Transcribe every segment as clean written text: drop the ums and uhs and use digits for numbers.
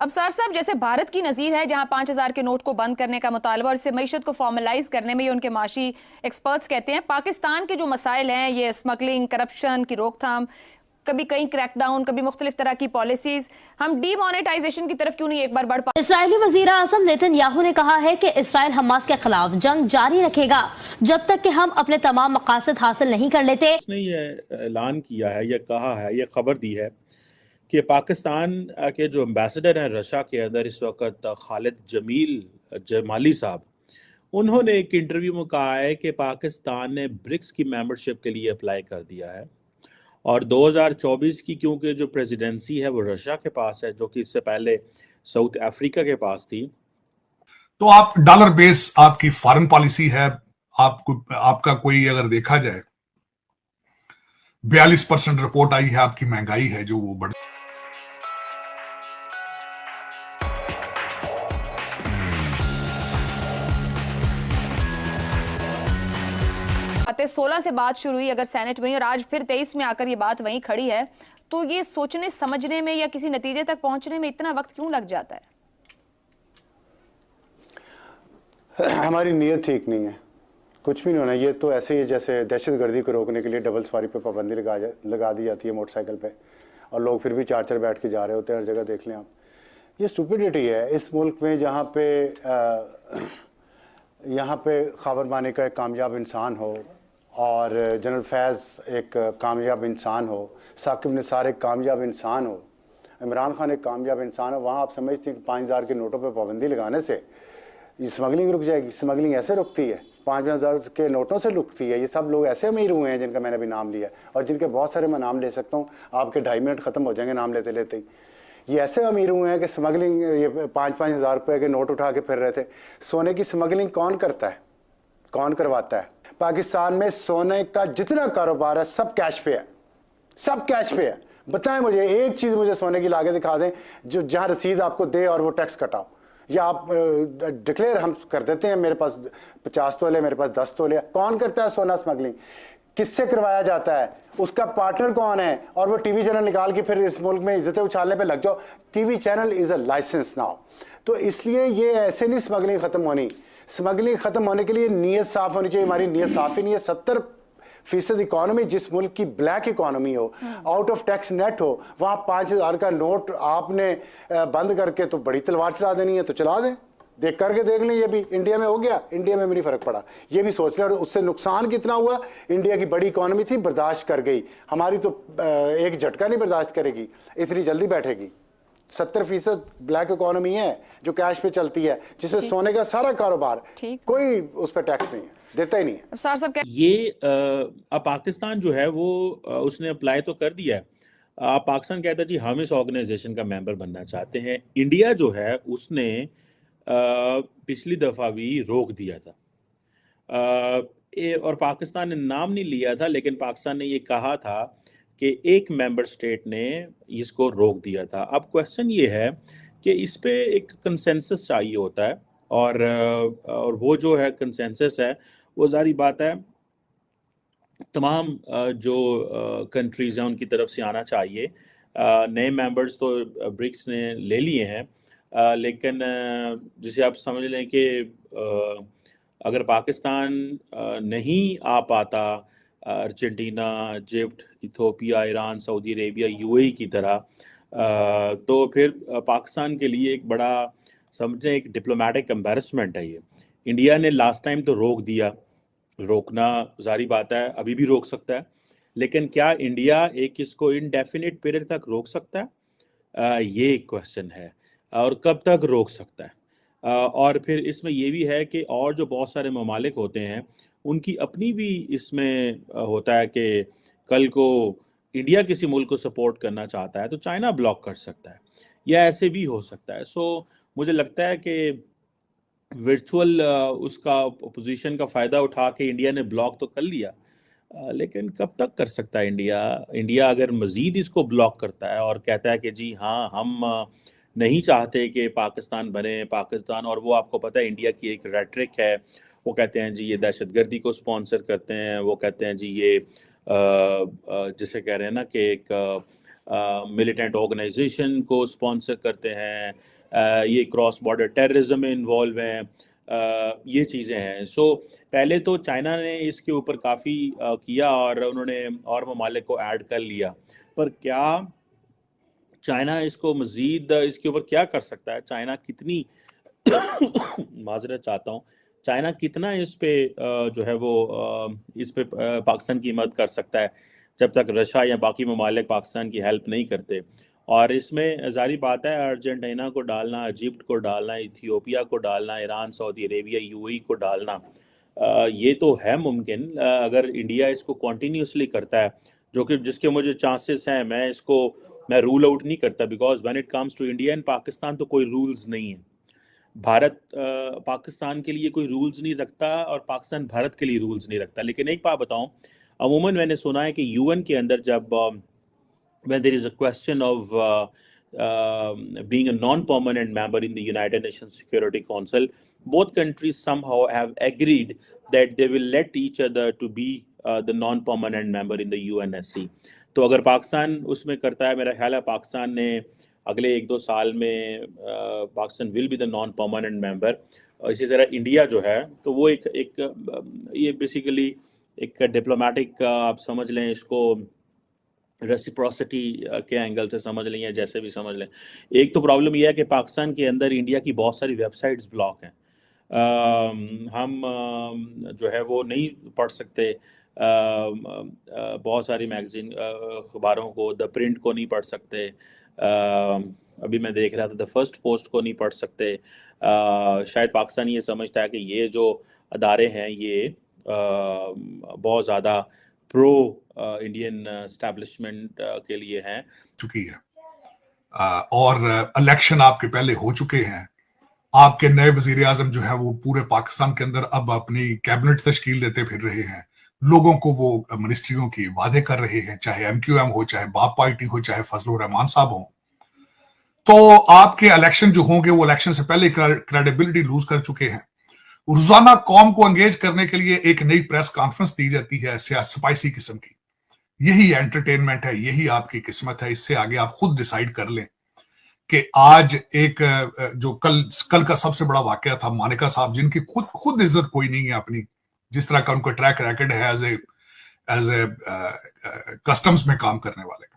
अफसार साहब, जैसे भारत की नज़ीर है जहां 5,000 के नोट को बंद करने का मुतालबा और इससे मईशत को फॉर्मलाइज करने में ये उनके माशी एक्सपर्ट्स कहते हैं, पाकिस्तान के जो मसाइल हैं ये स्मगलिंग, करप्शन की रोकथाम, कभी कहीं क्रैकडाउन, कभी मुख्तलिफ तरह की पॉलिसीज, हम डीमोनेटाइजेशन की तरफ क्यों नहीं एक बार बढ़ पा। इसराइली वजीर आज़म नेतन्याहू ने कहा है कि इसराइल हमास के खिलाफ जंग जारी रखेगा जब तक कि हम अपने तमाम मकासद हासिल नहीं कर लेते। उसने ये ऐलान किया है, ये कहा है, ये खबर दी है कि पाकिस्तान के जो एम्बेसडर हैं रशिया के अंदर इस वक्त खालिद जमाली साहब, उन्होंने एक इंटरव्यू में कहा है कि पाकिस्तान ने ब्रिक्स की मेंबरशिप के लिए अप्लाई कर दिया है और 2024 की क्योंकि जो प्रेसिडेंसी है वो रशिया के पास है, जो कि इससे पहले साउथ अफ्रीका के पास थी। तो आप डॉलर बेस आपकी फॉरेन पॉलिसी है, आपका कोई अगर देखा जाए 42% रिपोर्ट आई है, आपकी महंगाई है जो वो बढ़ 16 से बात शुरू हुई अगर सेनेट में, और आज फिर 23 में आकर ये बात वहीं खड़ी है, तो ये सोचने समझने में या किसी नतीजे तक पहुंचने में इतना वक्त क्यों लग जाता है? हमारी नीयत ठीक नहीं है, कुछ भी नहीं होना। ये तो ऐसे ही जैसे दहशतगर्दी को रोकने के लिए डबल सवारी पे पाबंदी लगा दी जाती है मोटरसाइकिल पे, और लोग फिर भी चार चार बैठ के जा रहे होते हैं हर जगह। देख लें आप, ये स्टूपिडिटी है इस मुल्क में जहाँ पे ख़ाबर माने का एक कामयाब इंसान हो और जनरल फैज़ एक कामयाब इंसान हो, साकिब निसार एक कामयाब इंसान हो, इमरान खान एक कामयाब इंसान हो। वहाँ आप समझते हैं कि 5,000 के नोटों पे पाबंदी लगाने से ये स्मगलिंग रुक जाएगी? स्मगलिंग ऐसे रुकती है? 5,000 के नोटों से रुकती है? ये सब लोग ऐसे अमीर हुए हैं जिनका मैंने अभी नाम लिया और जिनके बहुत सारे मैं नाम ले सकता हूँ, आपके 2.5 मिनट ख़त्म हो जाएंगे नाम लेते लेते ही। ये ऐसे अमीर हुए हैं कि स्मगलिंग, ये 5-5 हज़ार रुपये के नोट उठा के फिर रहे थे। सोने की स्मगलिंग कौन करता है, कौन करवाता है? पाकिस्तान में सोने का जितना कारोबार है सब कैश पे है, सब कैश पे है। बताएं मुझे एक चीज़, मुझे सोने की लाके दिखा दें जो जहाँ रसीद आपको दे और वो टैक्स कटाओ, या आप डिक्लेयर हम कर देते हैं मेरे पास 50 तोले, मेरे पास 10 तोले। कौन करता है सोना स्मगलिंग? किससे करवाया जाता है? उसका पार्टनर कौन है? और वो टीवी चैनल निकाल के फिर इस मुल्क में इज्जतें उछालने पे लग जाओ। TV channel is a licence now. तो इसलिए ये ऐसे नहीं स्मगलिंग ख़त्म होनी। स्मगलिंग ख़त्म होने के लिए नीयत साफ़ होनी चाहिए। हमारी नीयत साफ़ ही नहीं है। 70% इकॉनमी जिस मुल्क की ब्लैक इकॉनमी हो, आउट ऑफ टैक्स नेट हो, वहाँ 5,000 का नोट आपने बंद करके तो बड़ी तलवार चला देनी है तो चला दें। देख करके देख लें, ये भी इंडिया में हो गया, इंडिया में भी नहीं फ़र्क पड़ा। ये भी सोच लें। और उससे नुकसान कितना हुआ? इंडिया की बड़ी इकॉनमी थी, बर्दाश्त कर गई। हमारी तो एक झटका नहीं बर्दाश्त करेगी, इतनी जल्दी बैठेगी। 70% ब्लैक इकॉनमी है जो कैश पे चलती है, जिसमें सोने का सारा कारोबार, कोई उस पर टैक्स नहीं है, देता ही नहीं है। ये अब पाकिस्तान जो है वो उसने अप्लाई तो कर दिया है। पाकिस्तान कहता है जी हम इस ऑर्गेनाइजेशन का मेंबर बनना चाहते हैं। इंडिया जो है उसने पिछली दफ़ा भी रोक दिया था और पाकिस्तान ने नाम नहीं लिया था, लेकिन पाकिस्तान ने ये कहा था कि एक मेंबर स्टेट ने इसको रोक दिया था। अब क्वेश्चन ये है कि इस पे एक कंसेंसस चाहिए होता है और वो जो है कंसेंसस है वो जारी बात है तमाम जो कंट्रीज़ हैं उनकी तरफ से आना चाहिए। नए मेंबर्स तो ब्रिक्स ने ले लिए हैं, लेकिन जिसे आप समझ लें कि अगर पाकिस्तान नहीं आ पाता Argentina, Egypt, Ethiopia, Iran, Saudi Arabia, UAE की तरह, तो फिर पाकिस्तान के लिए एक बड़ा समझें एक डिप्लोमेटिक एम्बैरसमेंट है ये। इंडिया ने लास्ट टाइम तो रोक दिया, रोकना जारी बात है, अभी भी रोक सकता है, लेकिन क्या इंडिया एक इसको इनडेफिनिट पीरियड तक रोक सकता है? ये एक क्वेश्चन है, और कब तक रोक सकता है? और फिर इसमें ये भी है कि और जो बहुत सारे ममालिक होते हैं उनकी अपनी भी इसमें होता है कि कल को इंडिया किसी मुल्क को सपोर्ट करना चाहता है तो चाइना ब्लॉक कर सकता है, या ऐसे भी हो सकता है। सो मुझे लगता है कि वर्चुअल उसका अपोजिशन का फ़ायदा उठा के इंडिया ने ब्लॉक तो कर लिया, लेकिन कब तक कर सकता है इंडिया अगर मज़ीद इसको ब्लॉक करता है और कहता है कि जी हाँ हम नहीं चाहते कि पाकिस्तान बने पाकिस्तान, और वो आपको पता है इंडिया की एक रेटरिक है, वो कहते हैं जी ये दहशतगर्दी को स्पॉन्सर करते हैं, वो कहते हैं जी ये जिसे कह रहे हैं ना कि एक मिलिटेंट ऑर्गेनाइजेशन को स्पॉन्सर करते हैं, ये क्रॉस बॉर्डर टेररिज्म में इन्वॉल्व हैं, ये चीज़ें हैं। सो पहले तो चाइना ने इसके ऊपर काफ़ी किया और उन्होंने और ममालिक को ऐड कर लिया, पर क्या चाइना इसको मज़ीद इसके ऊपर क्या कर सकता है? चाइना कितनी माजरत चाहता हूँ, चाइना कितना इस पे जो है वो इस पे पाकिस्तान की मदद कर सकता है जब तक रशिया या बाकी ममालिक पाकिस्तान की हेल्प नहीं करते। और इसमें जारी बात है अर्जेंटीना को डालना, इजिप्ट को डालना, इथियोपिया को डालना, ईरान, सऊदी अरेबिया, यूएई को डालना, ये तो है मुमकिन अगर इंडिया इसको कॉन्टीन्यूसली करता है, जो कि जिसके मुझे चांसेस हैं। मैं रूल आउट नहीं करता, because when it comes to India and Pakistan तो कोई रूल्स नहीं है। भारत पाकिस्तान के लिए कोई रूल्स नहीं रखता और पाकिस्तान भारत के लिए रूल्स नहीं रखता। लेकिन एक बात बताऊं, अमूमन मैंने सुना है कि यूएन के अंदर जब when there is a question of being a non-permanent member in the United Nations Security Council, both countries somehow have agreed that they will let each other to be the non-permanent member in the UNSC. तो अगर पाकिस्तान उसमें करता है, मेरा ख्याल है पाकिस्तान ने अगले 1-2 साल में Pakistan will be the non permanent member. इसी तरह इंडिया जो है तो वो एक ये बेसिकली एक डिप्लोमेटिक आप समझ लें, इसको रेसिप्रोसिटी के एंगल से समझ लें या जैसे भी समझ लें। एक तो प्रॉब्लम यह है कि पाकिस्तान के अंदर इंडिया की बहुत सारी वेबसाइट्स ब्लॉक हैं, हम जो है वो नहीं पढ़ सकते, बहुत सारी मैगजीन अखबारों को, द प्रिंट को नहीं पढ़ सकते, अभी मैं देख रहा था द फर्स्ट पोस्ट को नहीं पढ़ सकते। शायद पाकिस्तान ये समझता है कि ये जो अदारे हैं ये बहुत ज़्यादा प्रो इंडियन एस्टैब्लिशमेंट के लिए हैं। चुकी है और इलेक्शन आपके पहले हो चुके हैं। आपके नए वजीर आजम जो है वो पूरे पाकिस्तान के अंदर अब अपनी कैबिनेट तश्कील देते फिर रहे हैं, लोगों को वो मिनिस्ट्रियों की वादे कर रहे हैं, चाहे एमक्यूएम हो, चाहे बाप पार्टी हो, चाहे फजलुर रहमान साहब हो। तो आपके इलेक्शन जो होंगे वो इलेक्शन से पहले क्रेडिबिलिटी लूज कर चुके हैं। रोजाना कौम को एंगेज करने के लिए एक नई प्रेस कॉन्फ्रेंस दी जाती है स्पाइसी किस्म की। यही एंटरटेनमेंट है, यही आपकी किस्मत है। इससे आगे आप खुद डिसाइड कर लें कि आज एक जो कल का सबसे बड़ा वाकया था, मानिका साहब जिनकी खुद इज्जत कोई नहीं है अपनी, जिस तरह का उनका ट्रैक रैकेट है एज ए कस्टम्स में काम करने वाले का,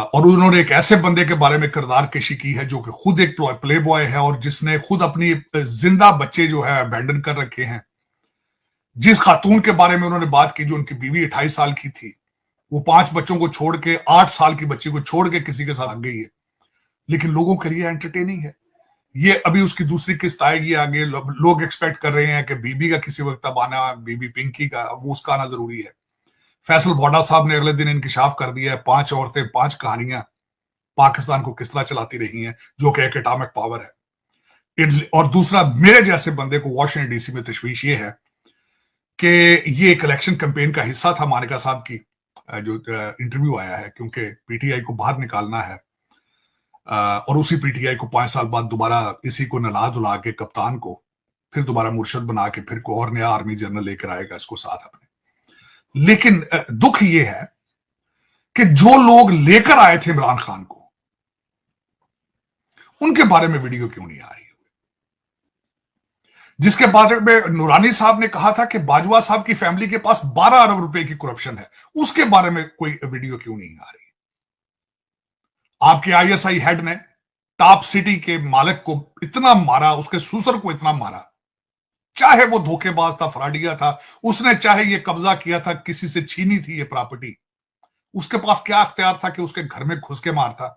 और उन्होंने एक ऐसे बंदे के बारे में किरदार कशी की है जो कि खुद एक प्ले बॉय है और जिसने खुद अपनी जिंदा बच्चे जो है अबैंडन कर रखे हैं। जिस खातून के बारे में उन्होंने बात की जो उनकी बीवी 28 साल की थी, वो 5 बच्चों को छोड़ के 8 साल की बच्ची को छोड़ के किसी के साथ आ गई है, लेकिन लोगों के लिए एंटरटेनिंग है। ये अभी उसकी दूसरी किस्त आएगी आगे, लोग एक्सपेक्ट कर रहे हैं कि बीबी का किसी वक्त अब आना, बीबी पिंकी का, वो उसका आना जरूरी है। फैसल भोडा साहब ने अगले दिन इंकिशाफ कर दिया है 5 औरतें 5 कहानियां पाकिस्तान को किस तरह चलाती रही हैं, जो कि एक एटॉमिक पावर है। और दूसरा, मेरे जैसे बंदे को वॉशिंगटन डीसी में तशवीश ये है कि ये एक इलेक्शन कैंपेन का हिस्सा था मानिका साहब की जो इंटरव्यू आया है, क्योंकि पीटीआई को बाहर निकालना है और उसी पीटीआई को 5 साल बाद दोबारा इसी को नला धुला के कप्तान को फिर दोबारा मुर्शद बना के फिर को और नया आर्मी जनरल लेकर आएगा इसको साथ अपने। लेकिन दुख ये है कि जो लोग लेकर आए थे इमरान खान को, उनके बारे में वीडियो क्यों नहीं आ रही? जिसके बारे में नूरानी साहब ने कहा था कि बाजवा साहब की फैमिली के पास 12 अरब रुपए की करप्शन है, उसके बारे में कोई वीडियो क्यों नहीं आ रही? आपके आईएसआई हेड ने टॉप सिटी के मालिक को इतना मारा, उसके सुसर को इतना मारा, चाहे वो धोखेबाज था, फ्रॉडिया था, उसने चाहे ये कब्जा किया था, किसी से छीनी थी ये प्रॉपर्टी, उसके पास क्या अख्तियार था कि उसके घर में घुस के मारता?